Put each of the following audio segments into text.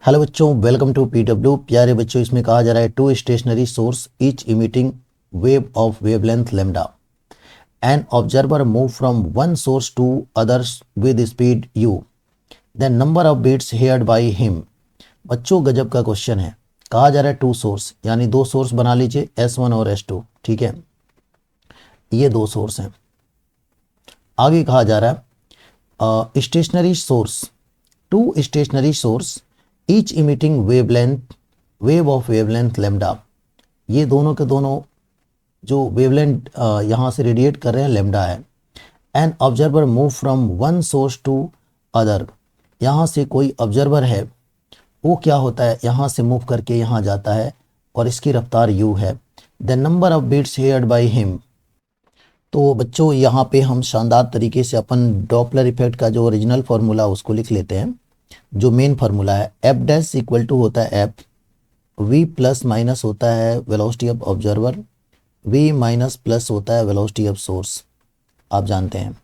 Hello बच्चों, welcome to PW. प्यारे बच्चों, इसमें कहा जा रहा है two stationary source each emitting wave of wavelength lambda an observer move from one source to others with speed u the number of beats heard by him. बच्चों गजब का क्वेश्चन है। कहा जा रहा है टू सोर्स, यानी दो सोर्स बना लीजिए, S1 और S2। ठीक है, ये दो सोर्स हैं। आगे कहा जा रहा है stationary source, two stationary source each emitting wave of wavelength lambda. ये दोनों के दोनों जो वेवलेंथ यहाँ से रेडिएट कर रहे हैं लैम्डा है। An observer move from one source to other, यहाँ से कोई ऑब्जर्वर है वो क्या होता है, यहाँ से मूव करके यहाँ जाता है और इसकी रफ्तार u है। The number of beats heard by him. तो बच्चों यहाँ पे हम शानदार तरीके से अपन डॉपलर इफेक्ट का जो ओरिजिनल फार्मूला उसको लिख लेते हैं। जो मेन फार्मूला है एफ डैश इक्वल टू होता है एफ, वी प्लस माइनस होता है velocity of observer, V minus plus होता है वेलोसिटी ऑफ सोर्स। आप जानते हैं।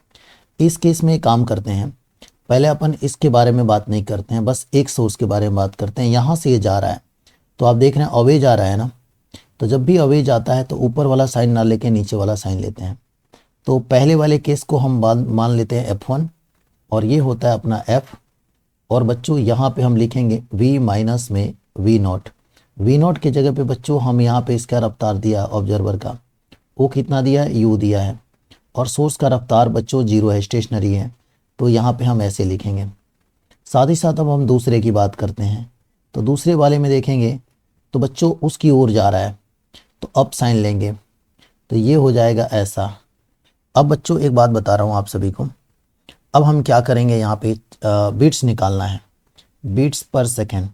इस केस में काम करते हैं, पहले अपन इसके बारे में बात नहीं करते हैं, बस एक सोर्स के बारे में बात करते हैं। यहाँ से ये जा रहा है तो आप देख रहे हैं अवे जा रहा है ना, तो जब भी अवे जाता है तो ऊपर वाला साइन ना लेके नीचे वाला साइन लेते हैं। तो पहले वाले केस को हम मान लेते हैं F1 और ये होता है अपना F। और बच्चों यहाँ पे हम लिखेंगे v माइनस में v नॉट। v नॉट की जगह पे बच्चों हम यहाँ पे इसका रफ्तार दिया ऑब्जर्वर का, वो कितना दिया है, u दिया है। और सोर्स का रफ्तार बच्चों 0 है, स्टेशनरी है, तो यहाँ पे हम ऐसे लिखेंगे। साथ ही साथ अब हम दूसरे की बात करते हैं, तो दूसरे वाले में देखेंगे तो बच्चों उसकी ओर जा रहा है तो अप साइन लेंगे, तो ये हो जाएगा ऐसा। अब बच्चों एक बात बता रहा हूँ आप सभी को, अब हम क्या करेंगे, यहाँ पे बीट्स निकालना है, बीट्स पर सेकेंड।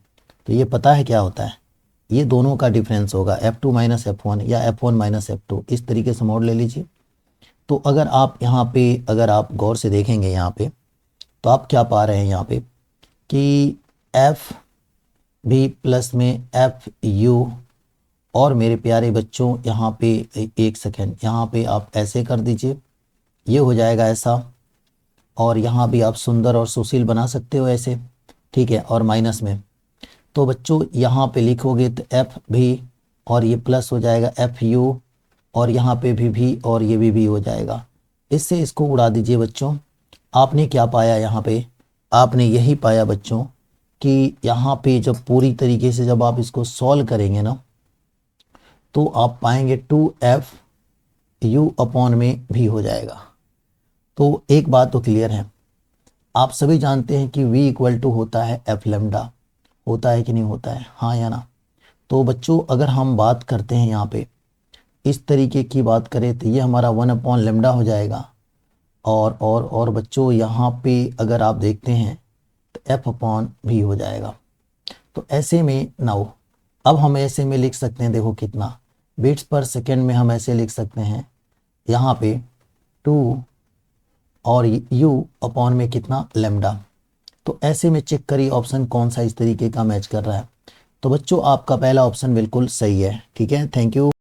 तो ये पता है क्या होता है, ये दोनों का डिफरेंस होगा F2 माइनस F1 या F1 माइनस F2, इस तरीके से मोड ले लीजिए। तो अगर आप यहाँ पे अगर आप गौर से देखेंगे यहाँ पे, तो आप क्या पा रहे हैं यहाँ पे कि F भी प्लस में FU। और मेरे प्यारे बच्चों यहाँ पे एक सेकेंड, यहाँ पे आप ऐसे कर दीजिए, ये हो जाएगा ऐसा। और यहाँ भी आप सुंदर और सुशील बना सकते हो ऐसे, ठीक है। और माइनस में तो बच्चों यहाँ पे लिखोगे तो F भी और ये प्लस हो जाएगा FU, और यहाँ पे भी और ये भी हो जाएगा। इससे इसको उड़ा दीजिए बच्चों। आपने क्या पाया यहाँ पे, आपने यही पाया बच्चों कि यहाँ पे जब पूरी तरीके से जब आप इसको सॉल्व करेंगे ना, तो आप पाएंगे 2FU अपॉन में भी हो जाएगा। तो एक बात तो क्लियर है, आप सभी जानते हैं कि V इक्वल टू होता है F लैम्डा, होता है कि नहीं होता है, हाँ या ना। तो बच्चों अगर हम बात करते हैं यहाँ पे इस तरीके की बात करें तो ये हमारा 1 अपॉन लैम्डा हो जाएगा। और बच्चों यहाँ पे अगर आप देखते हैं तो F अपॉन भी हो जाएगा। तो ऐसे में नाउ अब हम ऐसे में लिख सकते हैं, देखो कितना बीट्स पर सेकेंड में हम ऐसे लिख सकते हैं यहाँ पे 2 और u अपॉन में कितना लैम्डा। तो ऐसे में चेक करिए ऑप्शन कौन सा इस तरीके का मैच कर रहा है। तो बच्चों आपका पहला ऑप्शन बिल्कुल सही है, ठीक है। Thank you.